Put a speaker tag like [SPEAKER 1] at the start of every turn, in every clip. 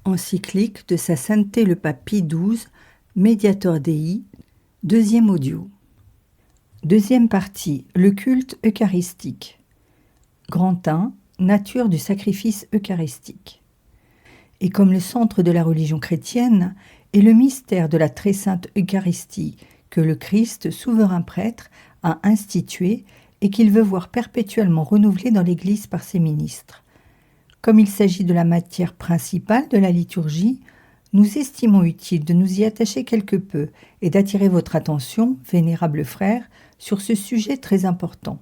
[SPEAKER 1] Encyclique de Sa Sainteté le Pape Pie XII, Mediator Dei, deuxième audio. Deuxième partie, le culte eucharistique. Grand 1, nature du sacrifice eucharistique. Et comme le centre de la religion chrétienne est le mystère de la très sainte Eucharistie que le Christ, souverain prêtre, a institué et qu'il veut voir perpétuellement renouvelée dans l'Église par ses ministres. Comme il s'agit de la matière principale de la liturgie, nous estimons utile de nous y attacher quelque peu et d'attirer votre attention, vénérables frères, sur ce sujet très important.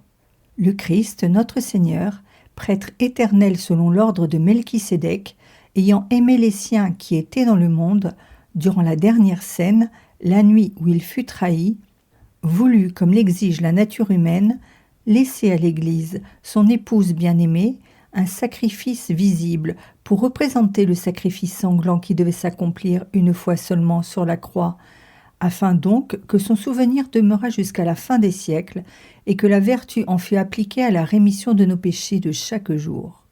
[SPEAKER 1] Le Christ, notre Seigneur, prêtre éternel selon l'ordre de Melchisédek, ayant aimé les siens qui étaient dans le monde, durant la dernière scène, la nuit où il fut trahi, voulut, comme l'exige la nature humaine, laisser à l'Église, son épouse bien-aimée, un sacrifice visible pour représenter le sacrifice sanglant qui devait s'accomplir une fois seulement sur la croix, afin donc que son souvenir demeurât jusqu'à la fin des siècles et que la vertu en fût appliquée à la rémission de nos péchés de chaque jour.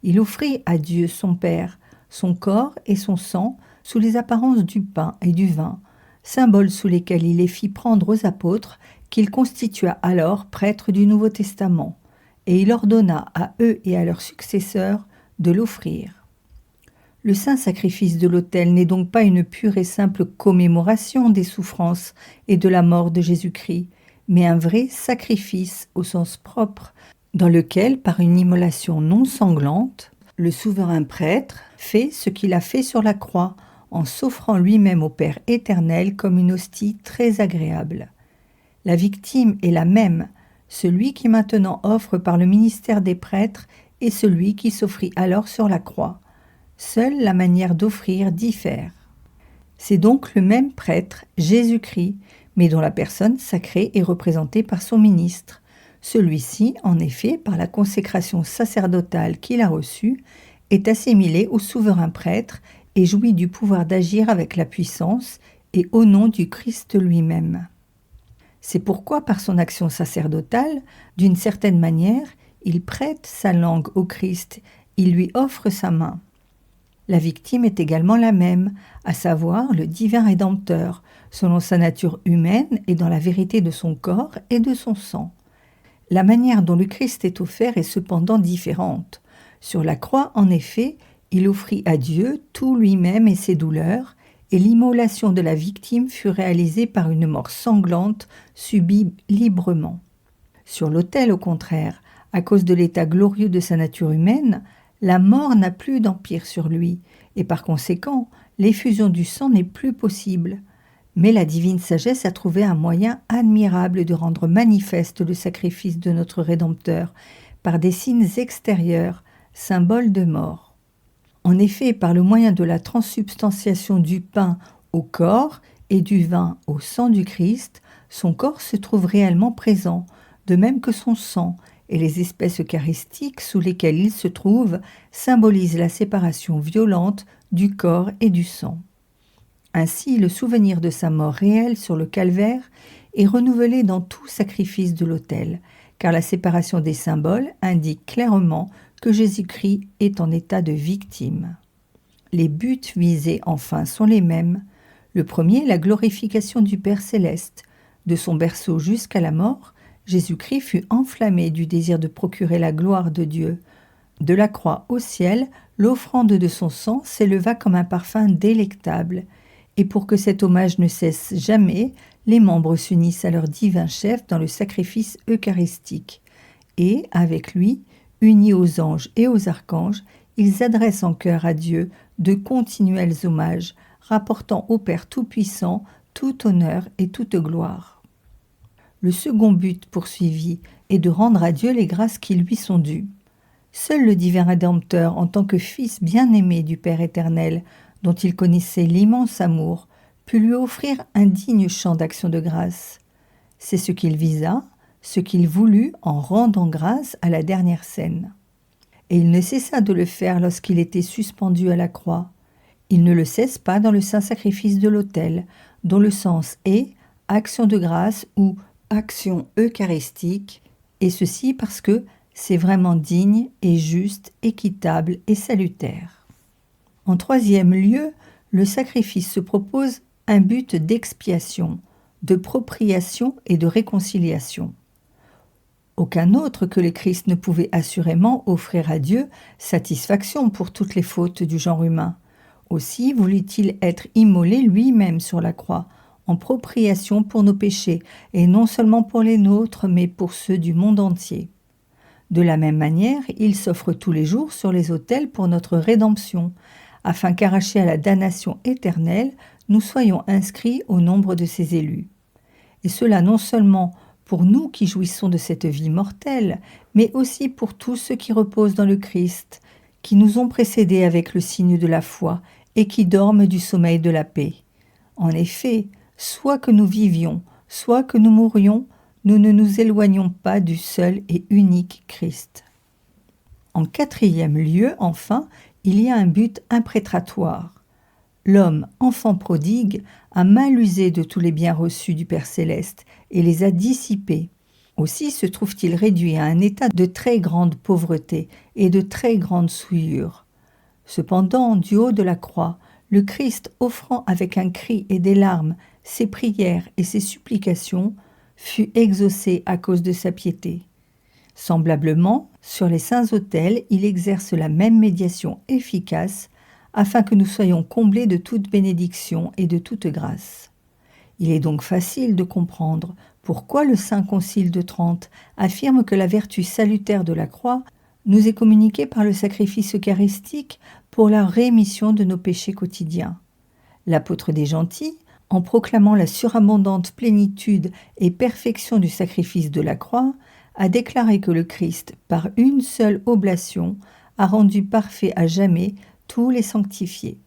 [SPEAKER 1] Il offrit à Dieu son Père, son corps et son sang sous les apparences du pain et du vin, symboles sous lesquels il les fit prendre aux apôtres qu'il constitua alors prêtres du Nouveau Testament, et il ordonna à eux et à leurs successeurs de l'offrir. Le saint sacrifice de l'autel n'est donc pas une pure et simple commémoration des souffrances et de la mort de Jésus-Christ, mais un vrai sacrifice au sens propre, dans lequel, par une immolation non sanglante, le souverain prêtre fait ce qu'il a fait sur la croix, en s'offrant lui-même au Père éternel comme une hostie très agréable. La victime est la même, celui qui maintenant offre par le ministère des prêtres et celui qui s'offrit alors sur la croix. Seule la manière d'offrir diffère. C'est donc le même prêtre, Jésus-Christ, mais dont la personne sacrée est représentée par son ministre. Celui-ci, en effet, par la consécration sacerdotale qu'il a reçue, est assimilé au souverain prêtre et jouit du pouvoir d'agir avec la puissance et au nom du Christ lui-même. C'est pourquoi, par son action sacerdotale, d'une certaine manière, il prête sa langue au Christ, il lui offre sa main. La victime est également la même, à savoir le divin Rédempteur, selon sa nature humaine et dans la vérité de son corps et de son sang. La manière dont le Christ est offert est cependant différente. Sur la croix, en effet, il offrit à Dieu tout lui-même et ses douleurs, et l'immolation de la victime fut réalisée par une mort sanglante subie librement. Sur l'autel, au contraire, à cause de l'état glorieux de sa nature humaine, la mort n'a plus d'empire sur lui, et par conséquent, l'effusion du sang n'est plus possible. Mais la divine sagesse a trouvé un moyen admirable de rendre manifeste le sacrifice de notre Rédempteur par des signes extérieurs, symboles de mort. En effet, par le moyen de la transsubstantiation du pain au corps et du vin au sang du Christ, son corps se trouve réellement présent, de même que son sang, et les espèces eucharistiques sous lesquelles il se trouve symbolisent la séparation violente du corps et du sang. Ainsi, le souvenir de sa mort réelle sur le calvaire est renouvelé dans tout sacrifice de l'autel, car la séparation des symboles indique clairement que Jésus-Christ est en état de victime. Les buts visés enfin sont les mêmes. Le premier, la glorification du Père céleste. De son berceau jusqu'à la mort, Jésus-Christ fut enflammé du désir de procurer la gloire de Dieu. De la croix au ciel, l'offrande de son sang s'éleva comme un parfum délectable. Et pour que cet hommage ne cesse jamais, les membres s'unissent à leur divin chef dans le sacrifice eucharistique. Et, avec lui, unis aux anges et aux archanges, ils adressent en chœur à Dieu de continuels hommages, rapportant au Père Tout-Puissant tout honneur et toute gloire. Le second but poursuivi est de rendre à Dieu les grâces qui lui sont dues. Seul le divin Rédempteur, en tant que Fils bien-aimé du Père éternel, dont il connaissait l'immense amour, put lui offrir un digne chant d'action de grâce. C'est ce qu'il visa, ce qu'il voulut en rendant grâce à la dernière scène. Et il ne cessa de le faire lorsqu'il était suspendu à la croix. Il ne le cesse pas dans le saint sacrifice de l'autel, dont le sens est action de grâce ou action eucharistique, et ceci parce que c'est vraiment digne et juste, équitable et salutaire. En troisième lieu, le sacrifice se propose un but d'expiation, de propriation et de réconciliation. Aucun autre que le Christ ne pouvait assurément offrir à Dieu satisfaction pour toutes les fautes du genre humain. Aussi voulut-il être immolé lui-même sur la croix, en propriation pour nos péchés, et non seulement pour les nôtres, mais pour ceux du monde entier. De la même manière, il s'offre tous les jours sur les autels pour notre rédemption, afin qu'arrachés à la damnation éternelle, nous soyons inscrits au nombre de ses élus. Et cela non seulement pour nous qui jouissons de cette vie mortelle, mais aussi pour tous ceux qui reposent dans le Christ, qui nous ont précédés avec le signe de la foi et qui dorment du sommeil de la paix. En effet, soit que nous vivions, soit que nous mourions, nous ne nous éloignons pas du seul et unique Christ. En quatrième lieu, enfin, il y a un but imprétratoire. L'homme, enfant prodigue, a mal usé de tous les biens reçus du Père céleste et les a dissipés. Aussi se trouve-t-il réduit à un état de très grande pauvreté et de très grande souillure. Cependant, du haut de la croix, le Christ, offrant avec un cri et des larmes ses prières et ses supplications, fut exaucé à cause de sa piété. Semblablement, sur les saints autels, il exerce la même médiation efficace afin que nous soyons comblés de toute bénédiction et de toute grâce. Il est donc facile de comprendre pourquoi le Saint Concile de Trente affirme que la vertu salutaire de la croix nous est communiquée par le sacrifice eucharistique pour la rémission de nos péchés quotidiens. L'apôtre des gentils, en proclamant la surabondante plénitude et perfection du sacrifice de la croix, a déclaré que le Christ, par une seule oblation, a rendu parfait à jamais tous les sanctifiés.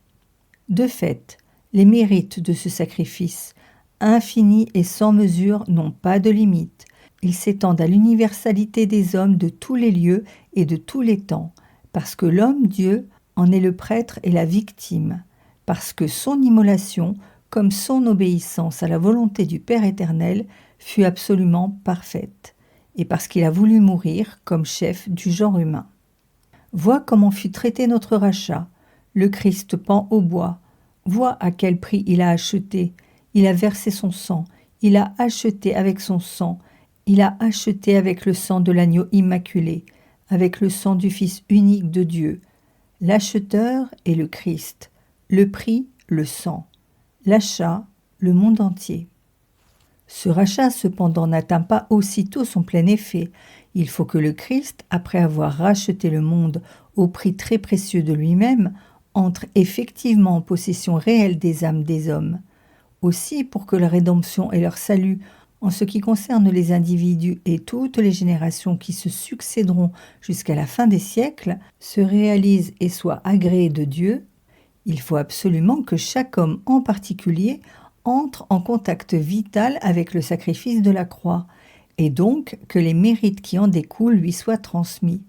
[SPEAKER 1] De fait, les mérites de ce sacrifice, infini et sans mesure, n'ont pas de limite. Ils s'étendent à l'universalité des hommes de tous les lieux et de tous les temps, parce que l'homme-Dieu en est le prêtre et la victime, parce que son immolation, comme son obéissance à la volonté du Père éternel, fut absolument parfaite, et parce qu'il a voulu mourir comme chef du genre humain. Vois comment fut traité notre rachat. Le Christ pend au bois. Vois à quel prix il a acheté. Il a versé son sang. Il a acheté avec son sang. Il a acheté avec le sang de l'agneau immaculé, avec le sang du Fils unique de Dieu. L'acheteur est le Christ. Le prix, le sang. L'achat, le monde entier. Ce rachat, cependant, n'atteint pas aussitôt son plein effet. Il faut que le Christ, après avoir racheté le monde au prix très précieux de lui-même, entre effectivement en possession réelle des âmes des hommes. Aussi, pour que la rédemption et leur salut, en ce qui concerne les individus et toutes les générations qui se succéderont jusqu'à la fin des siècles, se réalisent et soient agréés de Dieu, il faut absolument que chaque homme en particulier entre en contact vital avec le sacrifice de la croix, et donc que les mérites qui en découlent lui soient transmis.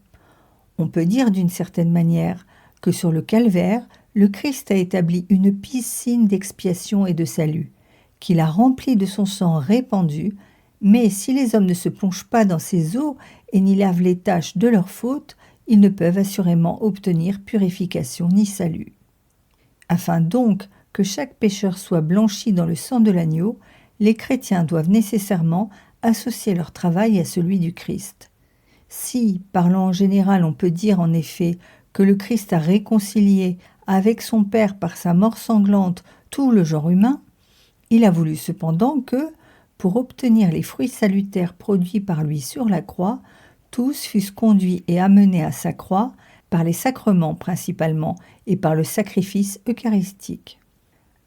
[SPEAKER 1] On peut dire d'une certaine manière que sur le calvaire, le Christ a établi une piscine d'expiation et de salut, qu'il a remplie de son sang répandu, mais si les hommes ne se plongent pas dans ces eaux et n'y lavent les taches de leurs fautes, ils ne peuvent assurément obtenir purification ni salut. Afin donc que chaque pécheur soit blanchi dans le sang de l'agneau, les chrétiens doivent nécessairement associer leur travail à celui du Christ. Si, parlant en général, on peut dire en effet que le Christ a réconcilié avec son Père par sa mort sanglante tout le genre humain, il a voulu cependant que, pour obtenir les fruits salutaires produits par lui sur la croix, tous fussent conduits et amenés à sa croix, par les sacrements principalement et par le sacrifice eucharistique.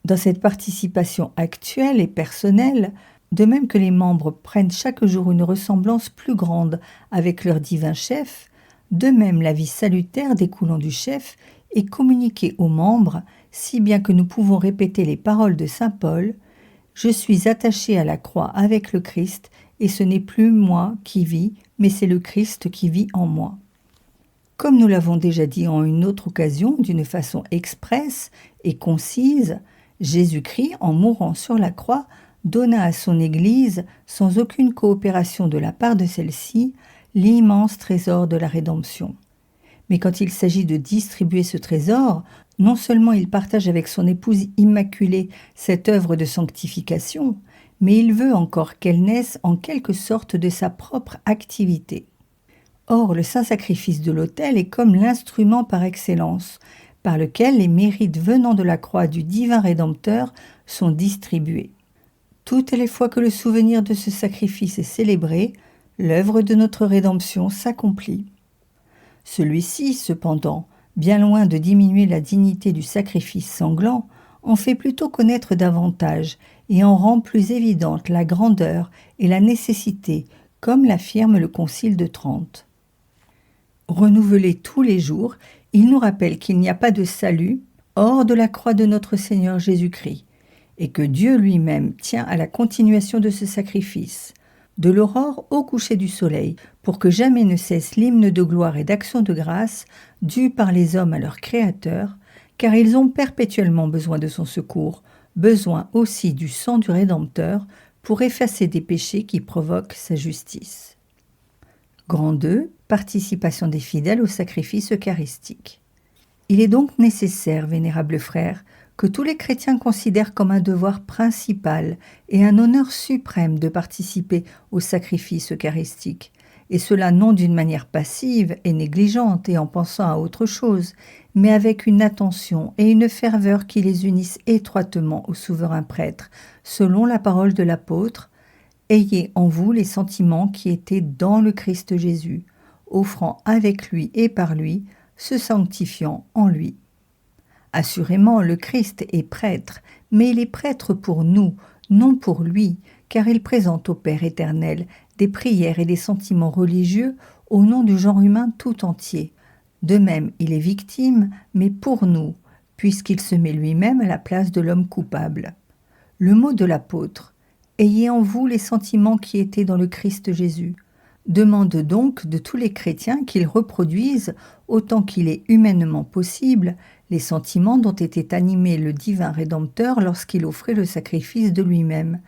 [SPEAKER 1] Dans cette participation actuelle et personnelle, de même que les membres prennent chaque jour une ressemblance plus grande avec leur divin chef, de même la vie salutaire découlant du chef est communiquée aux membres, si bien que nous pouvons répéter les paroles de saint Paul « Je suis attaché à la croix avec le Christ, et ce n'est plus moi qui vis, mais c'est le Christ qui vit en moi. » Comme nous l'avons déjà dit en une autre occasion, d'une façon expresse et concise, Jésus-Christ, en mourant sur la croix, donna à son Église, sans aucune coopération de la part de celle-ci, l'immense trésor de la rédemption. Mais quand il s'agit de distribuer ce trésor, Non seulement il partage avec son épouse immaculée cette œuvre de sanctification, mais il veut encore qu'elle naisse en quelque sorte de sa propre activité. Or, le saint sacrifice de l'autel est comme l'instrument par excellence, par lequel les mérites venant de la croix du divin Rédempteur sont distribués. Toutes les fois que le souvenir de ce sacrifice est célébré, l'œuvre de notre rédemption s'accomplit. Celui-ci, cependant, bien loin de diminuer la dignité du sacrifice sanglant, en fait plutôt connaître davantage et en rend plus évidente la grandeur et la nécessité, comme l'affirme le Concile de Trente. Renouvelé tous les jours, il nous rappelle qu'il n'y a pas de salut hors de la croix de notre Seigneur Jésus-Christ, et que Dieu lui-même tient à la continuation de ce sacrifice, de l'aurore au coucher du soleil, pour que jamais ne cesse l'hymne de gloire et d'action de grâce dû par les hommes à leur Créateur, car ils ont perpétuellement besoin de son secours, besoin aussi du sang du Rédempteur pour effacer des péchés qui provoquent sa justice. Grand 2. Participation des fidèles au sacrifice eucharistique. Il est donc nécessaire, vénérables frères, que tous les chrétiens considèrent comme un devoir principal et un honneur suprême de participer au sacrifice eucharistique, et cela non d'une manière passive et négligente et en pensant à autre chose, mais avec une attention et une ferveur qui les unissent étroitement au souverain prêtre, selon la parole de l'apôtre « Ayez en vous les sentiments qui étaient dans le Christ Jésus, offrant avec lui et par lui, se sanctifiant en lui. » Assurément, le Christ est prêtre, mais il est prêtre pour nous, non pour lui, car il présente au Père éternel des prières et des sentiments religieux au nom du genre humain tout entier. De même, il est victime, mais pour nous, puisqu'il se met lui-même à la place de l'homme coupable. Le mot de l'apôtre « Ayez en vous les sentiments qui étaient dans le Christ Jésus » demande donc de tous les chrétiens qu'ils reproduisent, autant qu'il est humainement possible, les sentiments dont était animé le divin Rédempteur lorsqu'il offrait le sacrifice de lui-même,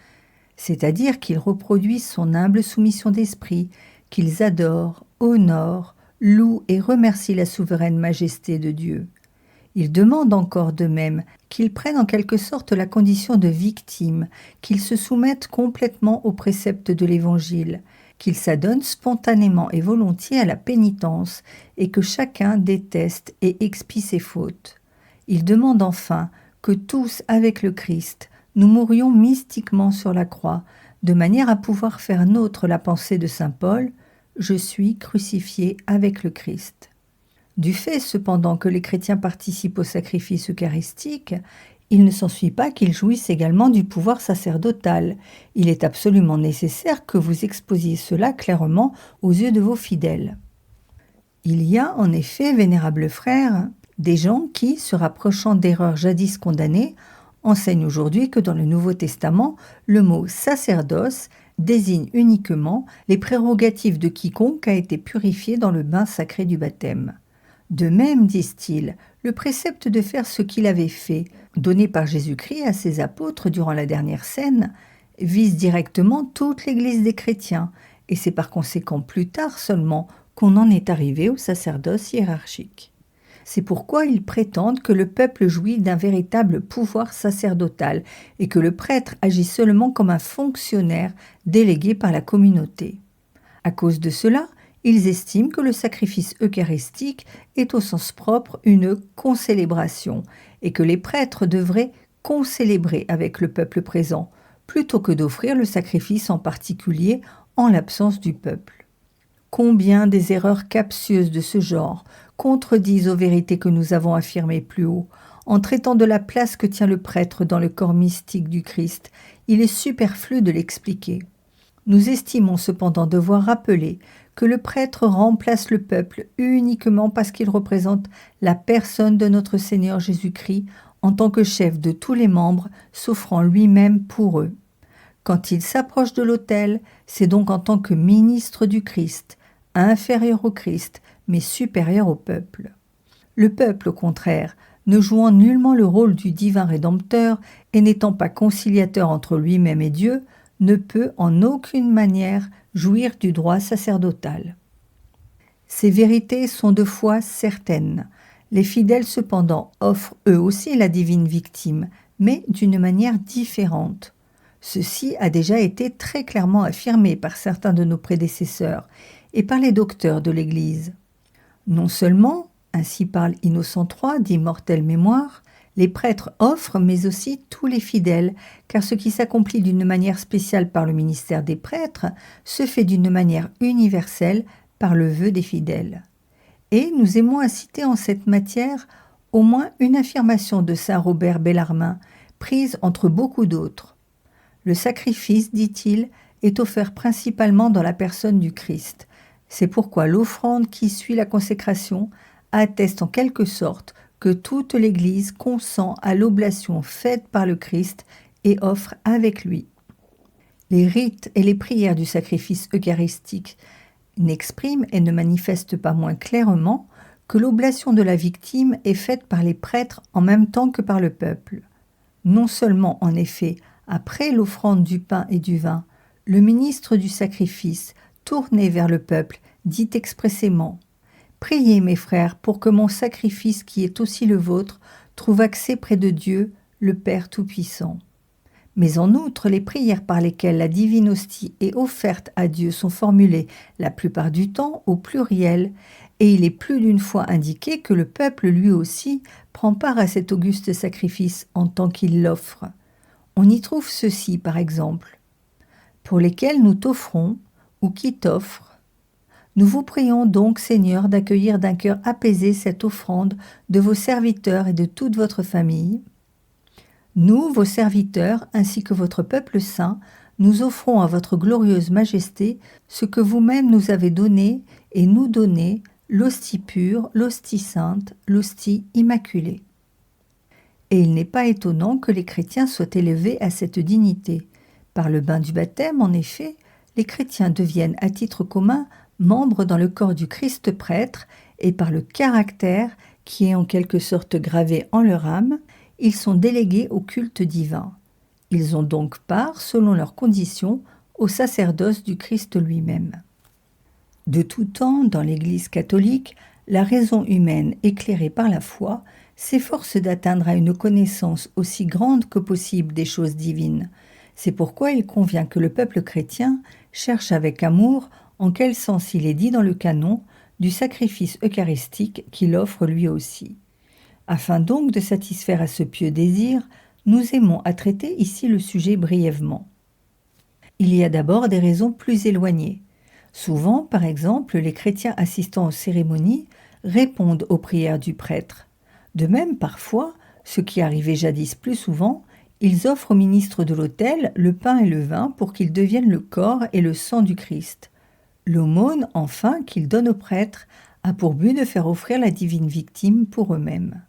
[SPEAKER 1] c'est-à-dire qu'ils reproduisent son humble soumission d'esprit, qu'ils adorent, honorent, louent et remercient la souveraine majesté de Dieu. Ils demandent encore de même qu'ils prennent en quelque sorte la condition de victime, qu'ils se soumettent complètement aux préceptes de l'Évangile, qu'ils s'adonnent spontanément et volontiers à la pénitence et que chacun déteste et expie ses fautes. Ils demandent enfin que tous, avec le Christ, nous mourions mystiquement sur la croix, de manière à pouvoir faire nôtre la pensée de saint Paul « Je suis crucifié avec le Christ ». Du fait cependant que les chrétiens participent au sacrifice eucharistique, il ne s'ensuit pas qu'ils jouissent également du pouvoir sacerdotal. Il est absolument nécessaire que vous exposiez cela clairement aux yeux de vos fidèles. Il y a en effet, vénérables frères, des gens qui, se rapprochant d'erreurs jadis condamnées, enseignent aujourd'hui que dans le Nouveau Testament, le mot « sacerdoce » désigne uniquement les prérogatives de quiconque a été purifié dans le bain sacré du baptême. De même, disent-ils, le précepte de faire ce qu'il avait fait, donné par Jésus-Christ à ses apôtres durant la dernière scène, vise directement toute l'Église des chrétiens, et c'est par conséquent plus tard seulement qu'on en est arrivé au sacerdoce hiérarchique. C'est pourquoi ils prétendent que le peuple jouit d'un véritable pouvoir sacerdotal et que le prêtre agit seulement comme un fonctionnaire délégué par la communauté. À cause de cela, ils estiment que le sacrifice eucharistique est au sens propre une concélébration et que les prêtres devraient concélébrer avec le peuple présent, plutôt que d'offrir le sacrifice en particulier en l'absence du peuple. Combien des erreurs captieuses de ce genre contredisent aux vérités que nous avons affirmées plus haut, en traitant de la place que tient le prêtre dans le corps mystique du Christ, il est superflu de l'expliquer. Nous estimons cependant devoir rappeler que le prêtre remplace le peuple uniquement parce qu'il représente la personne de notre Seigneur Jésus-Christ en tant que chef de tous les membres, s'offrant lui-même pour eux. Quand il s'approche de l'autel, c'est donc en tant que ministre du Christ, inférieur au Christ, mais supérieur au peuple. Le peuple, au contraire, ne jouant nullement le rôle du divin Rédempteur et n'étant pas conciliateur entre lui-même et Dieu, ne peut en aucune manière jouir du droit sacerdotal. Ces vérités sont de foi certaines. Les fidèles cependant offrent eux aussi la divine victime, mais d'une manière différente. Ceci a déjà été très clairement affirmé par certains de nos prédécesseurs et par les docteurs de l'Église. Non seulement, ainsi parle Innocent III d'immortelle mémoire, les prêtres offrent, mais aussi tous les fidèles, car ce qui s'accomplit d'une manière spéciale par le ministère des prêtres se fait d'une manière universelle par le vœu des fidèles. Et nous aimons à citer en cette matière au moins une affirmation de saint Robert Bellarmin, prise entre beaucoup d'autres. Le sacrifice, dit-il, est offert principalement dans la personne du Christ. C'est pourquoi l'offrande qui suit la consécration atteste en quelque sorte que toute l'Église consent à l'oblation faite par le Christ et offre avec lui. Les rites et les prières du sacrifice eucharistique n'expriment et ne manifestent pas moins clairement que l'oblation de la victime est faite par les prêtres en même temps que par le peuple. Non seulement, en effet, après l'offrande du pain et du vin, le ministre du sacrifice, tourné vers le peuple, dit expressément « Priez, mes frères, pour que mon sacrifice, qui est aussi le vôtre, trouve accès près de Dieu, le Père Tout-Puissant. » Mais en outre, les prières par lesquelles la divine hostie est offerte à Dieu sont formulées la plupart du temps au pluriel, et il est plus d'une fois indiqué que le peuple lui aussi prend part à cet auguste sacrifice en tant qu'il l'offre. On y trouve ceci, par exemple, « Pour lesquels nous t'offrons, ou qui t'offre. Nous vous prions donc, Seigneur, d'accueillir d'un cœur apaisé cette offrande de vos serviteurs et de toute votre famille. Nous, vos serviteurs, ainsi que votre peuple saint, nous offrons à votre glorieuse majesté ce que vous-même nous avez donné et nous donné, l'hostie pure, l'hostie sainte, l'hostie immaculée. » Et il n'est pas étonnant que les chrétiens soient élevés à cette dignité. Par le bain du baptême, en effet, les chrétiens deviennent à titre commun membres dans le corps du Christ prêtre, et par le caractère qui est en quelque sorte gravé en leur âme, ils sont délégués au culte divin. Ils ont donc part, selon leurs conditions, au sacerdoce du Christ lui-même. De tout temps, dans l'Église catholique, la raison humaine, éclairée par la foi, s'efforce d'atteindre à une connaissance aussi grande que possible des choses divines. C'est pourquoi il convient que le peuple chrétien cherche avec amour en quel sens il est dit dans le canon du sacrifice eucharistique qu'il offre lui aussi. Afin donc de satisfaire à ce pieux désir, nous aimons à traiter ici le sujet brièvement. Il y a d'abord des raisons plus éloignées. Souvent, par exemple, les chrétiens assistant aux cérémonies répondent aux prières du prêtre. De même, parfois, ce qui arrivait jadis plus souvent, ils offrent au ministre de l'autel le pain et le vin pour qu'ils deviennent le corps et le sang du Christ. L'aumône, enfin, qu'ils donnent aux prêtres, a pour but de faire offrir la divine victime pour eux-mêmes.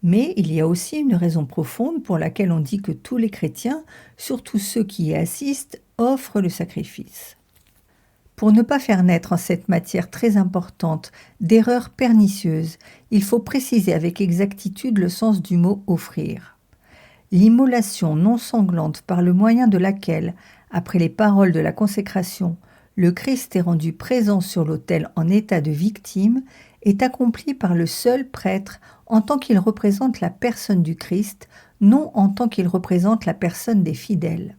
[SPEAKER 1] Mais il y a aussi une raison profonde pour laquelle on dit que tous les chrétiens, surtout ceux qui y assistent, offrent le sacrifice. Pour ne pas faire naître en cette matière très importante d'erreurs pernicieuses, il faut préciser avec exactitude le sens du mot « offrir ». L'immolation non sanglante par le moyen de laquelle, après les paroles de la consécration, le Christ est rendu présent sur l'autel en état de victime, est accomplie par le seul prêtre en tant qu'il représente la personne du Christ, non en tant qu'il représente la personne des fidèles.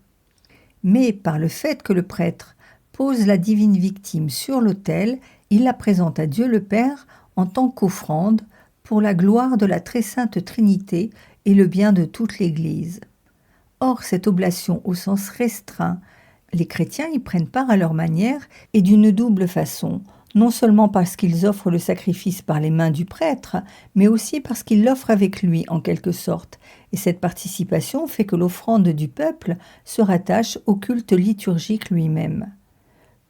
[SPEAKER 1] Mais par le fait que le prêtre pose la divine victime sur l'autel, il la présente à Dieu le Père en tant qu'offrande pour la gloire de la très sainte Trinité et le bien de toute l'Église. Or, cette oblation au sens restreint, les chrétiens y prennent part à leur manière et d'une double façon, non seulement parce qu'ils offrent le sacrifice par les mains du prêtre, mais aussi parce qu'ils l'offrent avec lui en quelque sorte, et cette participation fait que l'offrande du peuple se rattache au culte liturgique lui-même.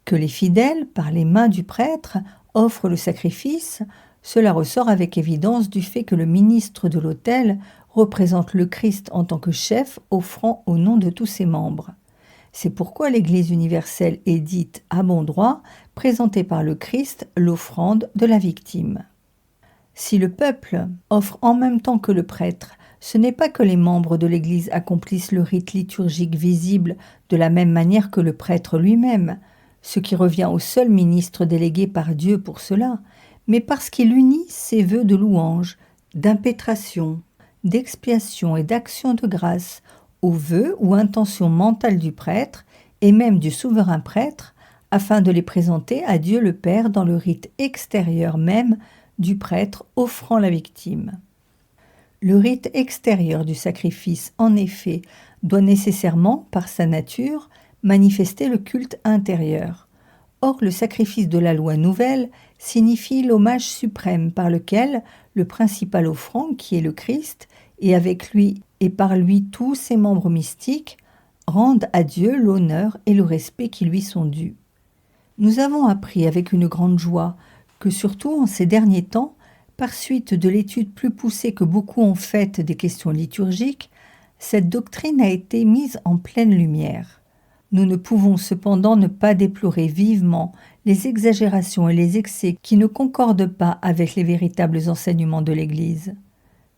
[SPEAKER 1] Que les fidèles, par les mains du prêtre, offrent le sacrifice, cela ressort avec évidence du fait que le ministre de l'autel représente le Christ en tant que chef, offrant au nom de tous ses membres. C'est pourquoi l'Église universelle est dite à bon droit, présentée par le Christ, l'offrande de la victime. Si le peuple offre en même temps que le prêtre, ce n'est pas que les membres de l'Église accomplissent le rite liturgique visible de la même manière que le prêtre lui-même, ce qui revient au seul ministre délégué par Dieu pour cela, mais parce qu'il unit ses vœux de louange, d'impétration, d'expiation et d'action de grâce aux vœux ou intentions mentales du prêtre et même du souverain prêtre, afin de les présenter à Dieu le Père dans le rite extérieur même du prêtre offrant la victime. Le rite extérieur du sacrifice, en effet, doit nécessairement, par sa nature, manifester le culte intérieur. Or, le sacrifice de la loi nouvelle signifie l'hommage suprême par lequel le principal offrant, qui est le Christ, et avec lui et par lui tous ses membres mystiques, rendent à Dieu l'honneur et le respect qui lui sont dus. Nous avons appris avec une grande joie que surtout en ces derniers temps, par suite de l'étude plus poussée que beaucoup ont faite des questions liturgiques, cette doctrine a été mise en pleine lumière. Nous ne pouvons cependant ne pas déplorer vivement les exagérations et les excès qui ne concordent pas avec les véritables enseignements de l'Église.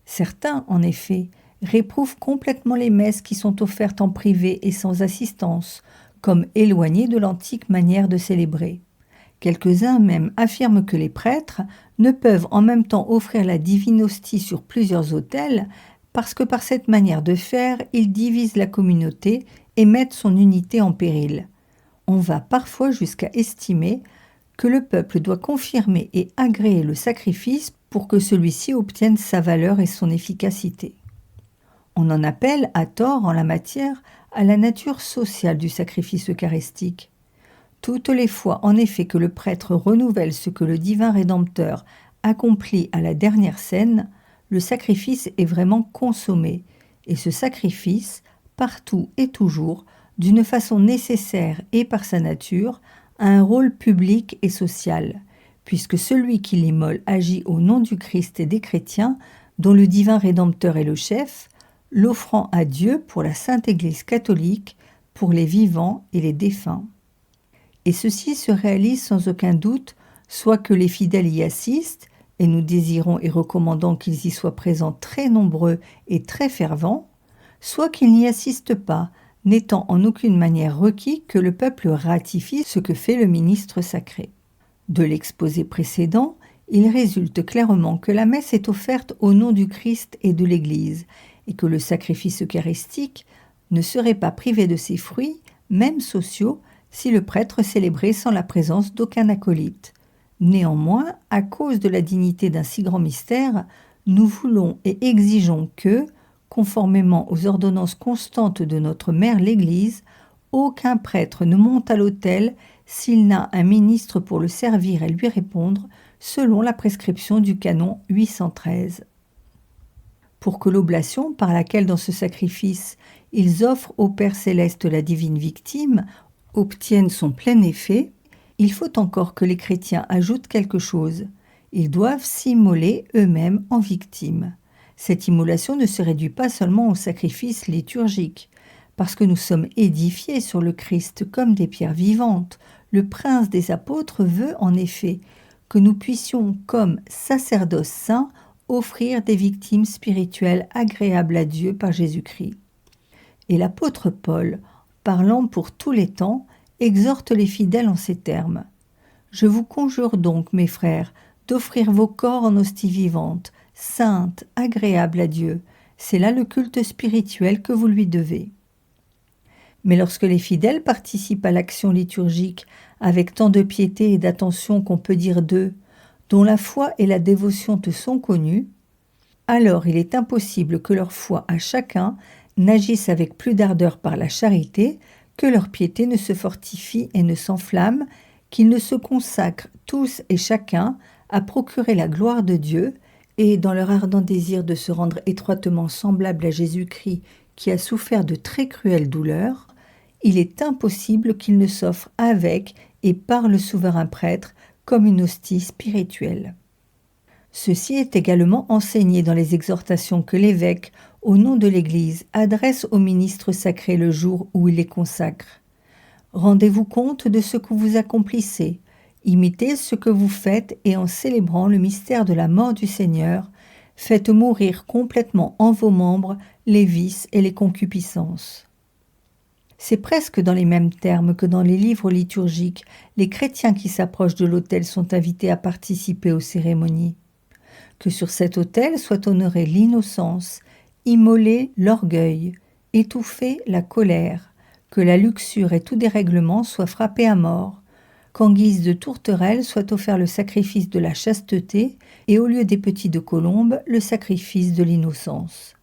[SPEAKER 1] Certains, en effet, réprouvent complètement les messes qui sont offertes en privé et sans assistance, comme éloignées de l'antique manière de célébrer. Quelques-uns même affirment que les prêtres ne peuvent en même temps offrir la divine hostie sur plusieurs autels parce que par cette manière de faire, ils divisent la communauté et mettent son unité en péril. On va parfois jusqu'à estimer que le peuple doit confirmer et agréer le sacrifice pour que celui-ci obtienne sa valeur et son efficacité. On en appelle, à tort en la matière, à la nature sociale du sacrifice eucharistique. Toutes les fois, en effet, que le prêtre renouvelle ce que le divin Rédempteur accomplit à la dernière scène, le sacrifice est vraiment consommé, et ce sacrifice, partout et toujours, d'une façon nécessaire et par sa nature, a un rôle public et social, puisque celui qui l'immole agit au nom du Christ et des chrétiens, dont le divin Rédempteur est le chef, l'offrant à Dieu pour la Sainte Église catholique, pour les vivants et les défunts. Et ceci se réalise sans aucun doute, soit que les fidèles y assistent, et nous désirons et recommandons qu'ils y soient présents très nombreux et très fervents, soit qu'ils n'y assistent pas, n'étant en aucune manière requis que le peuple ratifie ce que fait le ministre sacré. De l'exposé précédent, il résulte clairement que la messe est offerte au nom du Christ et de l'Église, et que le sacrifice eucharistique ne serait pas privé de ses fruits, même sociaux, si le prêtre célébrait sans la présence d'aucun acolyte. Néanmoins, à cause de la dignité d'un si grand mystère, nous voulons et exigeons que, conformément aux ordonnances constantes de notre mère l'Église, aucun prêtre ne monte à l'autel s'il n'a un ministre pour le servir et lui répondre, selon la prescription du canon 813. Pour que l'oblation par laquelle dans ce sacrifice ils offrent au Père céleste la divine victime obtienne son plein effet, il faut encore que les chrétiens ajoutent quelque chose. Ils doivent s'immoler eux-mêmes en victimes. Cette immolation ne se réduit pas seulement au sacrifice liturgique, parce que nous sommes édifiés sur le Christ comme des pierres vivantes. Le prince des apôtres veut en effet que nous puissions, comme sacerdoce saint, offrir des victimes spirituelles agréables à Dieu par Jésus-Christ. Et l'apôtre Paul, parlant pour tous les temps, exhorte les fidèles en ces termes. « Je vous conjure donc, mes frères, d'offrir vos corps en hostie vivante, sainte, agréable à Dieu. C'est là le culte spirituel que vous lui devez. » Mais lorsque les fidèles participent à l'action liturgique avec tant de piété et d'attention qu'on peut dire d'eux, dont la foi et la dévotion te sont connues, alors il est impossible que leur foi à chacun n'agisse avec plus d'ardeur par la charité, que leur piété ne se fortifie et ne s'enflamme, qu'ils ne se consacrent tous et chacun à procurer la gloire de Dieu, et dans leur ardent désir de se rendre étroitement semblable à Jésus-Christ qui a souffert de très cruelles douleurs, il est impossible qu'ils ne s'offrent avec et par le souverain prêtre comme une hostie spirituelle. Ceci est également enseigné dans les exhortations que l'évêque, au nom de l'Église, adresse aux ministres sacrés le jour où il les consacre. Rendez-vous compte de ce que vous accomplissez, imitez ce que vous faites et en célébrant le mystère de la mort du Seigneur, faites mourir complètement en vos membres les vices et les concupiscences. C'est presque dans les mêmes termes que dans les livres liturgiques, les chrétiens qui s'approchent de l'autel sont invités à participer aux cérémonies. que sur cet autel soit honorée l'innocence, immolé l'orgueil, étouffée la colère, que la luxure et tout dérèglement soient frappés à mort, qu'en guise de tourterelle soit offert le sacrifice de la chasteté et au lieu des petits de colombe, le sacrifice de l'innocence.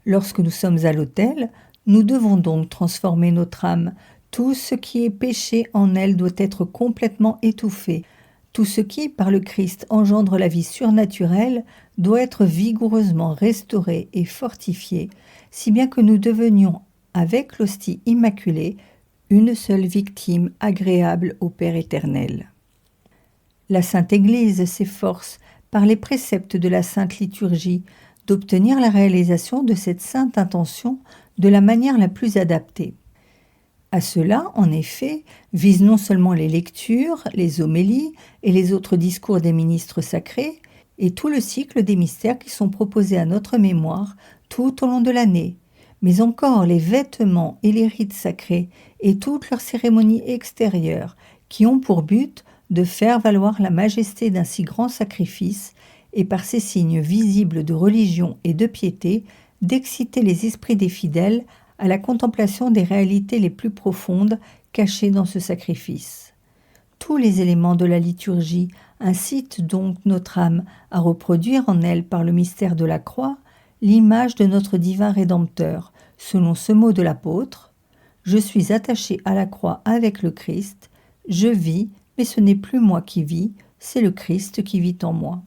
[SPEAKER 1] Lorsque nous sommes à l'autel, nous devons donc transformer notre âme. Tout ce qui est péché en elle doit être complètement étouffé. Tout ce qui, par le Christ, engendre la vie surnaturelle doit être vigoureusement restauré et fortifié, si bien que nous devenions, avec l'hostie immaculée, une seule victime agréable au Père éternel. La Sainte Église s'efforce, par les préceptes de la Sainte Liturgie, d'obtenir la réalisation de cette sainte intention de la manière la plus adaptée. À cela, en effet, visent non seulement les lectures, les homélies et les autres discours des ministres sacrés, et tout le cycle des mystères qui sont proposés à notre mémoire tout au long de l'année, mais encore les vêtements et les rites sacrés et toutes leurs cérémonies extérieures qui ont pour but de faire valoir la majesté d'un si grand sacrifice et par ces signes visibles de religion et de piété, d'exciter les esprits des fidèles à la contemplation des réalités les plus profondes cachées dans ce sacrifice. Tous les éléments de la liturgie incitent donc notre âme à reproduire en elle, par le mystère de la croix, l'image de notre divin Rédempteur, selon ce mot de l'apôtre : « Je suis attaché à la croix avec le Christ, je vis, mais ce n'est plus moi qui vis, c'est le Christ qui vit en moi. »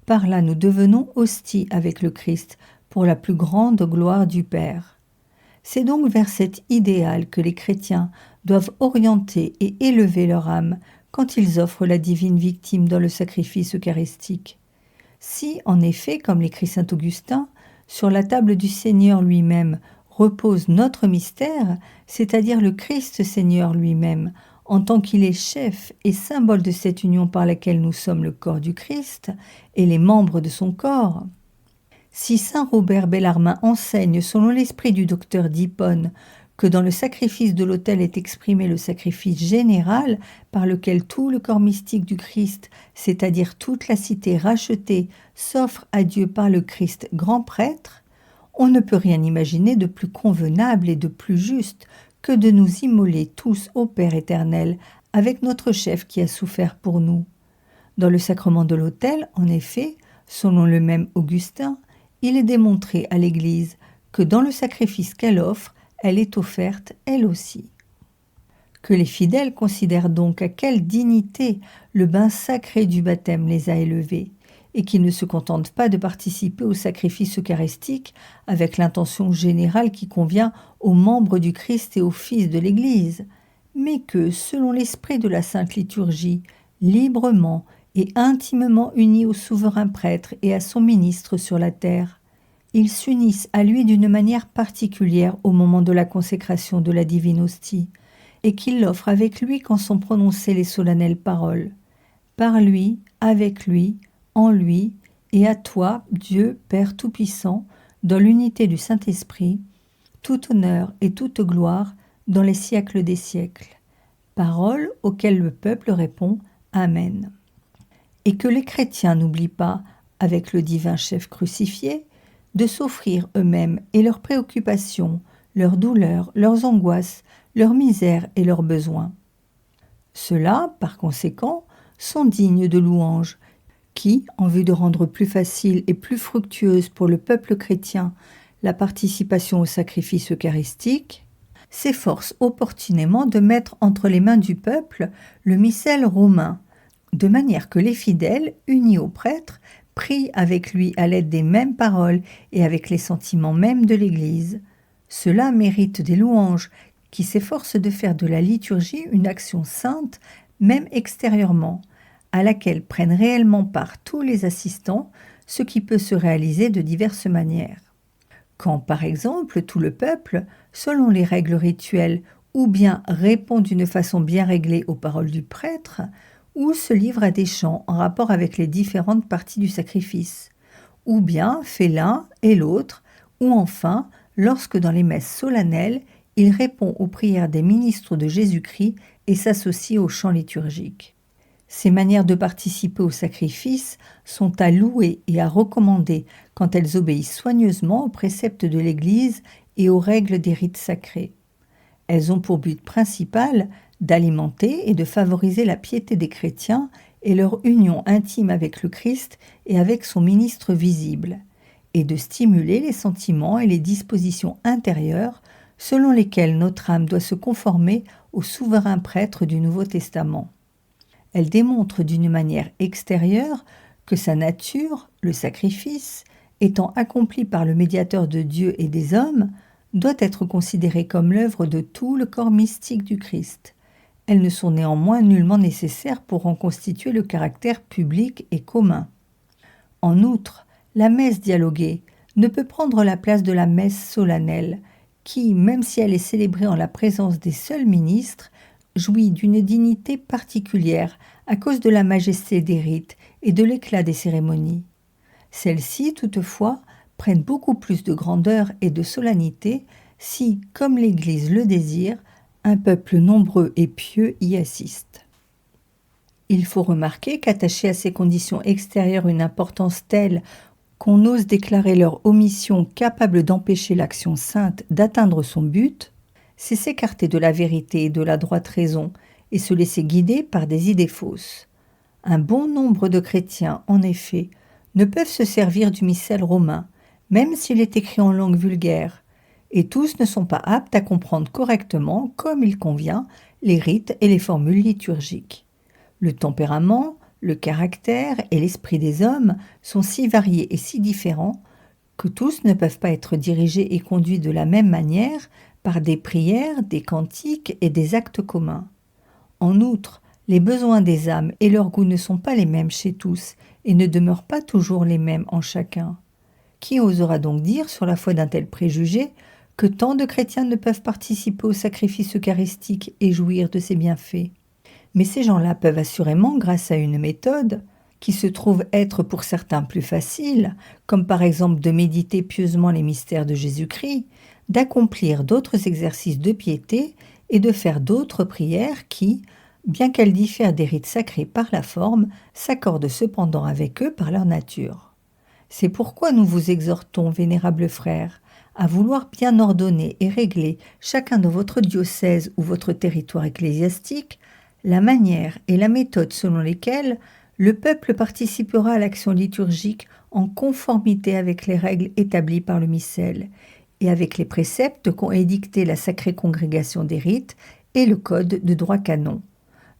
[SPEAKER 1] Par là, nous devenons hostie avec le Christ pour la plus grande gloire du Père. C'est donc vers cet idéal que les chrétiens doivent orienter et élever leur âme quand ils offrent la divine victime dans le sacrifice eucharistique. Si, en effet, comme l'écrit saint Augustin, sur la table du Seigneur lui-même repose notre mystère, c'est-à-dire le Christ Seigneur lui-même, en tant qu'il est chef et symbole de cette union par laquelle nous sommes le corps du Christ et les membres de son corps. Si saint Robert Bellarmin enseigne, selon l'esprit du docteur d'Hippone, que dans le sacrifice de l'autel est exprimé le sacrifice général par lequel tout le corps mystique du Christ, c'est-à-dire toute la cité rachetée, s'offre à Dieu par le Christ grand prêtre, on ne peut rien imaginer de plus convenable et de plus juste que de nous immoler tous au Père éternel avec notre chef qui a souffert pour nous. Dans le sacrement de l'autel, en effet, selon le même Augustin, il est démontré à l'Église que dans le sacrifice qu'elle offre, elle est offerte elle aussi. Que les fidèles considèrent donc à quelle dignité le bain sacré du baptême les a élevés, et qu'ils ne se contentent pas de participer au sacrifice eucharistique avec l'intention générale qui convient aux membres du Christ et aux fils de l'Église, mais que, selon l'esprit de la Sainte Liturgie, librement et intimement unis au souverain prêtre et à son ministre sur la terre, ils s'unissent à lui d'une manière particulière au moment de la consécration de la divine hostie, et qu'ils l'offrent avec lui quand sont prononcées les solennelles paroles. Par lui, avec lui, en lui, et à toi, Dieu, Père Tout-Puissant, dans l'unité du Saint-Esprit, tout honneur et toute gloire dans les siècles des siècles. Paroles auxquelles le peuple répond « Amen ». Et que les chrétiens n'oublient pas, avec le divin chef crucifié, de s'offrir eux-mêmes et leurs préoccupations, leurs douleurs, leurs angoisses, leurs misères et leurs besoins. Ceux-là, par conséquent, sont dignes de louanges, qui, en vue de rendre plus facile et plus fructueuse pour le peuple chrétien la participation au sacrifice eucharistique, s'efforcent opportunément de mettre entre les mains du peuple le missel romain, de manière que les fidèles, unis au prêtre, prient avec lui à l'aide des mêmes paroles et avec les sentiments mêmes de l'Église. Cela mérite des louanges qui s'efforcent de faire de la liturgie une action sainte, même extérieurement, à laquelle prennent réellement part tous les assistants, ce qui peut se réaliser de diverses manières. Quand, par exemple, tout le peuple, selon les règles rituelles, ou bien répond d'une façon bien réglée aux paroles du prêtre, ou se livre à des chants en rapport avec les différentes parties du sacrifice, ou bien fait l'un et l'autre, ou enfin, lorsque dans les messes solennelles, il répond aux prières des ministres de Jésus-Christ et s'associe aux chants liturgiques. Ces manières de participer au sacrifice sont à louer et à recommander quand elles obéissent soigneusement aux préceptes de l'Église et aux règles des rites sacrés. Elles ont pour but principal d'alimenter et de favoriser la piété des chrétiens et leur union intime avec le Christ et avec son ministre visible, et de stimuler les sentiments et les dispositions intérieures selon lesquelles notre âme doit se conformer au souverain prêtre du Nouveau Testament. Elle démontre d'une manière extérieure que sa nature, le sacrifice, étant accompli par le médiateur de Dieu et des hommes, doit être considérée comme l'œuvre de tout le corps mystique du Christ. Elles ne sont néanmoins nullement nécessaires pour en constituer le caractère public et commun. En outre, la messe dialoguée ne peut prendre la place de la messe solennelle, qui, même si elle est célébrée en la présence des seuls ministres, jouit d'une dignité particulière à cause de la majesté des rites et de l'éclat des cérémonies. Celles-ci, toutefois, prennent beaucoup plus de grandeur et de solennité si, comme l'Église le désire, un peuple nombreux et pieux y assiste. Il faut remarquer qu'attacher à ces conditions extérieures une importance telle qu'on ose déclarer leur omission capable d'empêcher l'action sainte d'atteindre son but, c'est s'écarter de la vérité et de la droite raison et se laisser guider par des idées fausses. Un bon nombre de chrétiens, en effet, ne peuvent se servir du missel romain, même s'il est écrit en langue vulgaire, et tous ne sont pas aptes à comprendre correctement, comme il convient, les rites et les formules liturgiques. Le tempérament, le caractère et l'esprit des hommes sont si variés et si différents que tous ne peuvent pas être dirigés et conduits de la même manière par des prières, des cantiques et des actes communs. En outre, les besoins des âmes et leurs goûts ne sont pas les mêmes chez tous et ne demeurent pas toujours les mêmes en chacun. Qui osera donc dire sur la foi d'un tel préjugé que tant de chrétiens ne peuvent participer au sacrifice eucharistique et jouir de ses bienfaits? Mais ces gens-là peuvent assurément, grâce à une méthode, qui se trouve être pour certains plus facile, comme par exemple de méditer pieusement les mystères de Jésus-Christ, d'accomplir d'autres exercices de piété et de faire d'autres prières qui, bien qu'elles diffèrent des rites sacrés par la forme, s'accordent cependant avec eux par leur nature. C'est pourquoi nous vous exhortons, vénérables frères, à vouloir bien ordonner et régler chacun dans votre diocèse ou votre territoire ecclésiastique la manière et la méthode selon lesquelles le peuple participera à l'action liturgique en conformité avec les règles établies par le missel et avec les préceptes qu'ont édictés la Sacrée Congrégation des Rites et le Code de droit canon,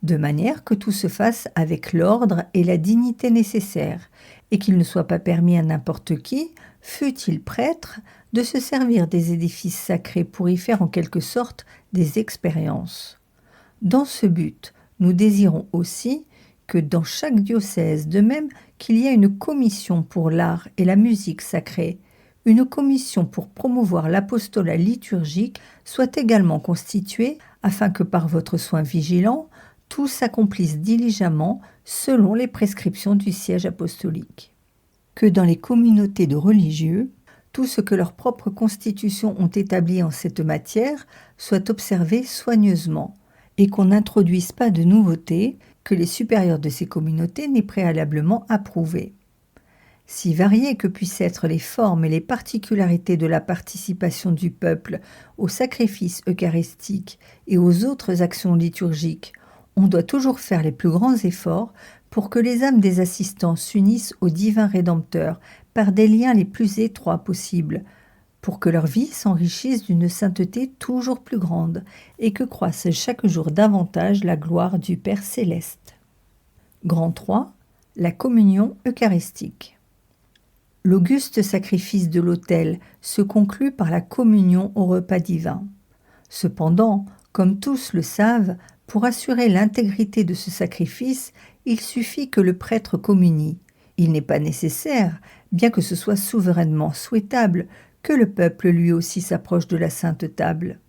[SPEAKER 1] de manière que tout se fasse avec l'ordre et la dignité nécessaires, et qu'il ne soit pas permis à n'importe qui, fût-il prêtre, de se servir des édifices sacrés pour y faire en quelque sorte des expériences. Dans ce but, nous désirons aussi que dans chaque diocèse, de même qu'il y a une commission pour l'art et la musique sacrée, une commission pour promouvoir l'apostolat liturgique soit également constituée afin que par votre soin vigilant, tout s'accomplisse diligemment selon les prescriptions du siège apostolique. Que dans les communautés de religieux, tout ce que leurs propres constitutions ont établi en cette matière soit observé soigneusement, et qu'on n'introduise pas de nouveautés que les supérieurs de ces communautés n'aient préalablement approuvées. Si variées que puissent être les formes et les particularités de la participation du peuple au sacrifice eucharistique et aux autres actions liturgiques, on doit toujours faire les plus grands efforts pour que les âmes des assistants s'unissent au divin Rédempteur par des liens les plus étroits possibles, pour que leur vie s'enrichisse d'une sainteté toujours plus grande et que croisse chaque jour davantage la gloire du Père céleste. Grand 3. La communion eucharistique. L'auguste sacrifice de l'autel se conclut par la communion au repas divin. Cependant, comme tous le savent, pour assurer l'intégrité de ce sacrifice, il suffit que le prêtre communie. Il n'est pas nécessaire, bien que ce soit souverainement souhaitable, que le peuple lui aussi s'approche de la Sainte Table.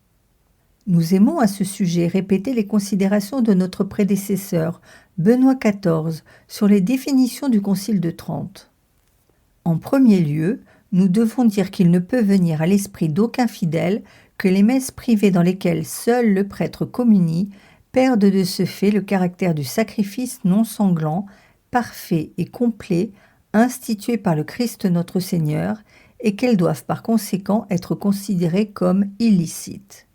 [SPEAKER 1] Nous aimons à ce sujet répéter les considérations de notre prédécesseur, Benoît XIV, sur les définitions du Concile de Trente. En premier lieu, nous devons dire qu'il ne peut venir à l'esprit d'aucun fidèle que les messes privées dans lesquelles seul le prêtre communie perdent de ce fait le caractère du sacrifice non sanglant, parfait et complet, institué par le Christ notre Seigneur, et qu'elles doivent par conséquent être considérées comme illicites.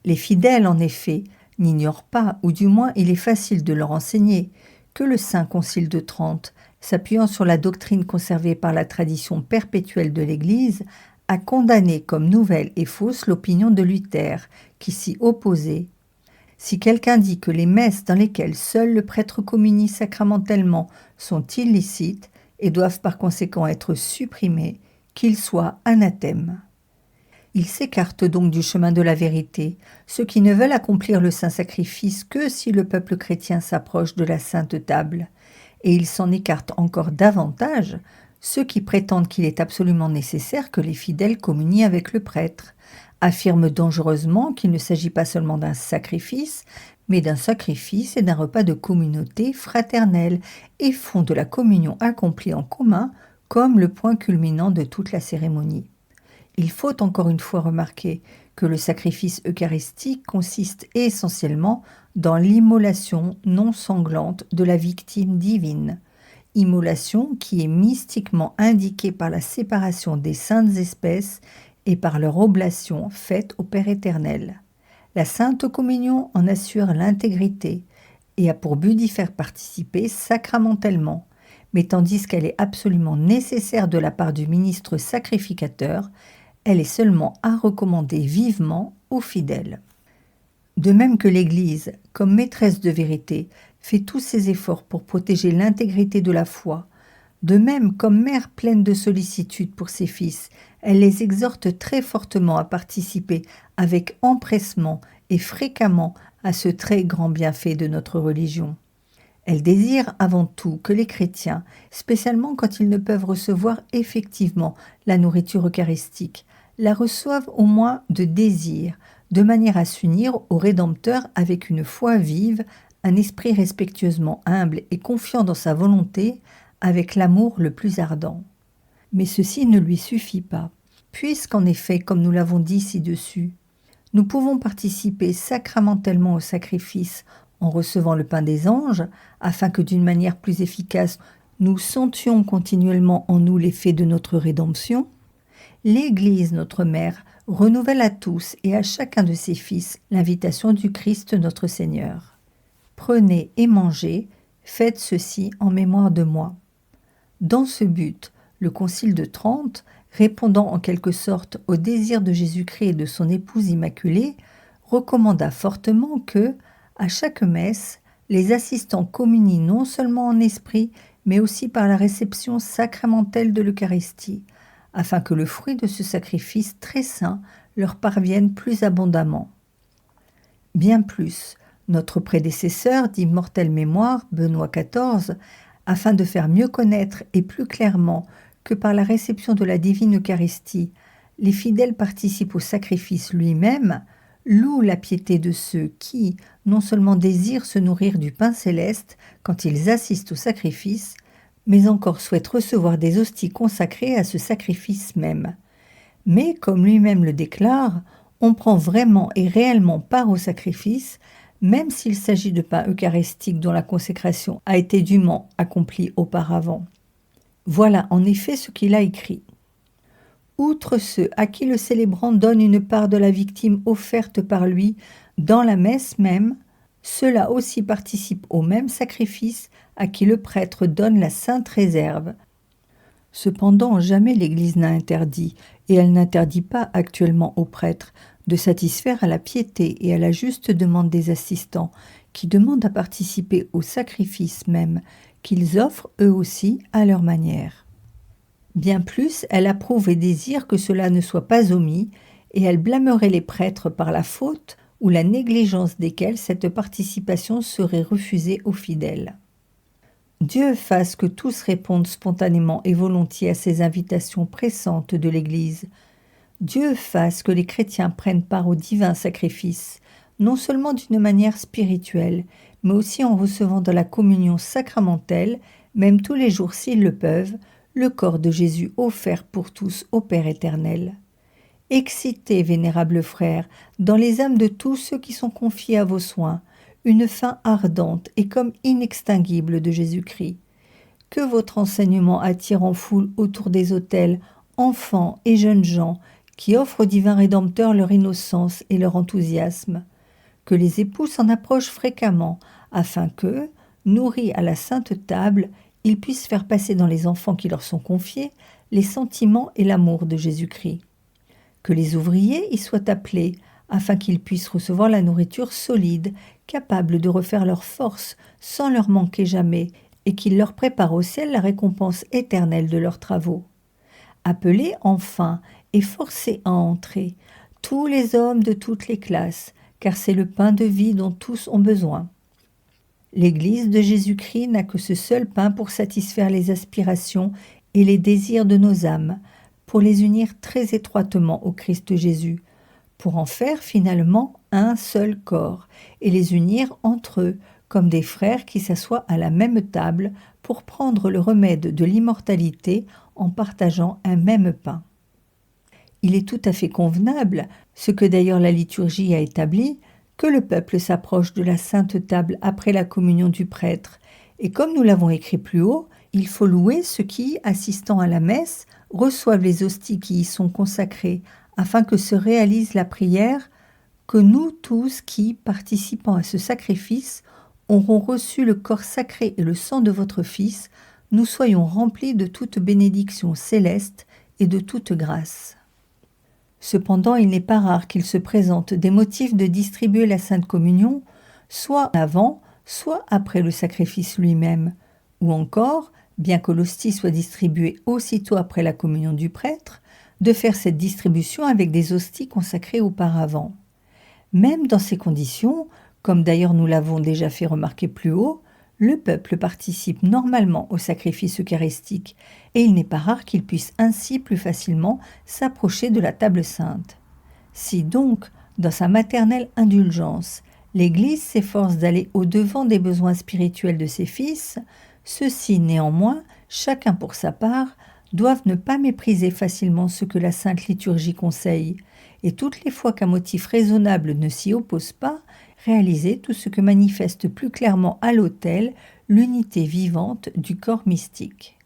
[SPEAKER 1] Les fidèles, en effet, n'ignorent pas, ou du moins il est facile de leur enseigner, que le Saint Concile de Trente, s'appuyant sur la doctrine conservée par la tradition perpétuelle de l'Église, a condamné comme nouvelle et fausse l'opinion de Luther, qui s'y opposait. Si quelqu'un dit que les messes dans lesquelles seul le prêtre communie sacramentellement sont illicites et doivent par conséquent être supprimées, qu'il soit anathème. Ils s'écartent donc du chemin de la vérité, ceux qui ne veulent accomplir le saint sacrifice que si le peuple chrétien s'approche de la sainte table, et ils s'en écartent encore davantage, ceux qui prétendent qu'il est absolument nécessaire que les fidèles communient avec le prêtre, affirment dangereusement qu'il ne s'agit pas seulement d'un sacrifice, mais d'un sacrifice et d'un repas de communauté fraternelle, et font de la communion accomplie en commun comme le point culminant de toute la cérémonie. Il faut encore une fois remarquer que le sacrifice eucharistique consiste essentiellement dans l'immolation non sanglante de la victime divine, immolation qui est mystiquement indiquée par la séparation des saintes espèces et par leur oblation faite au Père éternel. La Sainte Communion en assure l'intégrité et a pour but d'y faire participer sacramentellement, mais tandis qu'elle est absolument nécessaire de la part du ministre sacrificateur, elle est seulement à recommander vivement aux fidèles. De même que l'Église, comme maîtresse de vérité, fait tous ses efforts pour protéger l'intégrité de la foi, de même comme mère pleine de sollicitude pour ses fils, elle les exhorte très fortement à participer avec empressement et fréquemment à ce très grand bienfait de notre religion. Elle désire avant tout que les chrétiens, spécialement quand ils ne peuvent recevoir effectivement la nourriture eucharistique, la reçoivent au moins de désir, de manière à s'unir au Rédempteur avec une foi vive, un esprit respectueusement humble et confiant dans sa volonté, avec l'amour le plus ardent. Mais ceci ne lui suffit pas, puisqu'en effet, comme nous l'avons dit ci-dessus, nous pouvons participer sacramentellement au sacrifice en recevant le pain des anges, afin que d'une manière plus efficace, nous sentions continuellement en nous l'effet de notre rédemption. L'Église, notre mère, renouvelle à tous et à chacun de ses fils l'invitation du Christ notre Seigneur. Prenez et mangez, faites ceci en mémoire de moi. Dans ce but, le Concile de Trente, répondant en quelque sorte au désir de Jésus-Christ et de son épouse immaculée, recommanda fortement que, à chaque messe, les assistants communient non seulement en esprit, mais aussi par la réception sacramentelle de l'Eucharistie, afin que le fruit de ce sacrifice très saint leur parvienne plus abondamment. Bien plus, notre prédécesseur d'immortelle mémoire, Benoît XIV, afin de faire mieux connaître et plus clairement que par la réception de la divine Eucharistie, les fidèles participent au sacrifice lui-même, loue la piété de ceux qui, non seulement désirent se nourrir du pain céleste quand ils assistent au sacrifice, mais encore souhaitent recevoir des hosties consacrées à ce sacrifice même. Mais, comme lui-même le déclare, on prend vraiment et réellement part au sacrifice, même s'il s'agit de pain eucharistique dont la consécration a été dûment accomplie auparavant. Voilà en effet ce qu'il a écrit. Outre ceux à qui le célébrant donne une part de la victime offerte par lui dans la messe même, ceux-là aussi participent au même sacrifice à qui le prêtre donne la sainte réserve. Cependant, jamais l'Église n'a interdit, et elle n'interdit pas actuellement aux prêtres, de satisfaire à la piété et à la juste demande des assistants, qui demandent à participer au sacrifice même, qu'ils offrent eux aussi à leur manière. Bien plus, elle approuve et désire que cela ne soit pas omis, et elle blâmerait les prêtres par la faute ou la négligence desquels cette participation serait refusée aux fidèles. Dieu fasse que tous répondent spontanément et volontiers à ces invitations pressantes de l'Église. Dieu fasse que les chrétiens prennent part au divin sacrifice, non seulement d'une manière spirituelle, mais aussi en recevant dans la communion sacramentelle, même tous les jours s'ils le peuvent, le corps de Jésus offert pour tous au Père éternel. Excitez, vénérables frères, dans les âmes de tous ceux qui sont confiés à vos soins, une faim ardente et comme inextinguible de Jésus-Christ. Que votre enseignement attire en foule autour des autels enfants et jeunes gens qui offrent au divin Rédempteur leur innocence et leur enthousiasme. Que les époux s'en approchent fréquemment, afin que, nourris à la sainte table, ils puissent faire passer dans les enfants qui leur sont confiés les sentiments et l'amour de Jésus-Christ. Que les ouvriers y soient appelés, afin qu'ils puissent recevoir la nourriture solide, capable de refaire leur force sans leur manquer jamais, et qu'il leur prépare au ciel la récompense éternelle de leurs travaux. Appelez enfin et forcez à entrer tous les hommes de toutes les classes, car c'est le pain de vie dont tous ont besoin. L'Église de Jésus-Christ n'a que ce seul pain pour satisfaire les aspirations et les désirs de nos âmes, pour les unir très étroitement au Christ Jésus, pour en faire finalement un seul corps, et les unir entre eux, comme des frères qui s'assoient à la même table pour prendre le remède de l'immortalité en partageant un même pain. Il est tout à fait convenable, ce que d'ailleurs la liturgie a établi, que le peuple s'approche de la sainte table après la communion du prêtre, et comme nous l'avons écrit plus haut, il faut louer ceux qui, assistant à la messe, reçoivent les hosties qui y sont consacrées, afin que se réalise la prière, que nous tous qui, participant à ce sacrifice, auront reçu le corps sacré et le sang de votre Fils, nous soyons remplis de toute bénédiction céleste et de toute grâce. Cependant, il n'est pas rare qu'il se présente des motifs de distribuer la Sainte Communion, soit avant, soit après le sacrifice lui-même, ou encore, bien que l'hostie soit distribuée aussitôt après la communion du prêtre, de faire cette distribution avec des hosties consacrées auparavant. Même dans ces conditions, comme d'ailleurs nous l'avons déjà fait remarquer plus haut, le peuple participe normalement au sacrifice eucharistique et il n'est pas rare qu'il puisse ainsi plus facilement s'approcher de la table sainte. Si donc, dans sa maternelle indulgence, l'Église s'efforce d'aller au-devant des besoins spirituels de ses fils, ceux-ci néanmoins, chacun pour sa part, doivent ne pas mépriser facilement ce que la Sainte Liturgie conseille, et toutes les fois qu'un motif raisonnable ne s'y oppose pas, réaliser tout ce que manifeste plus clairement à l'autel l'unité vivante du corps mystique.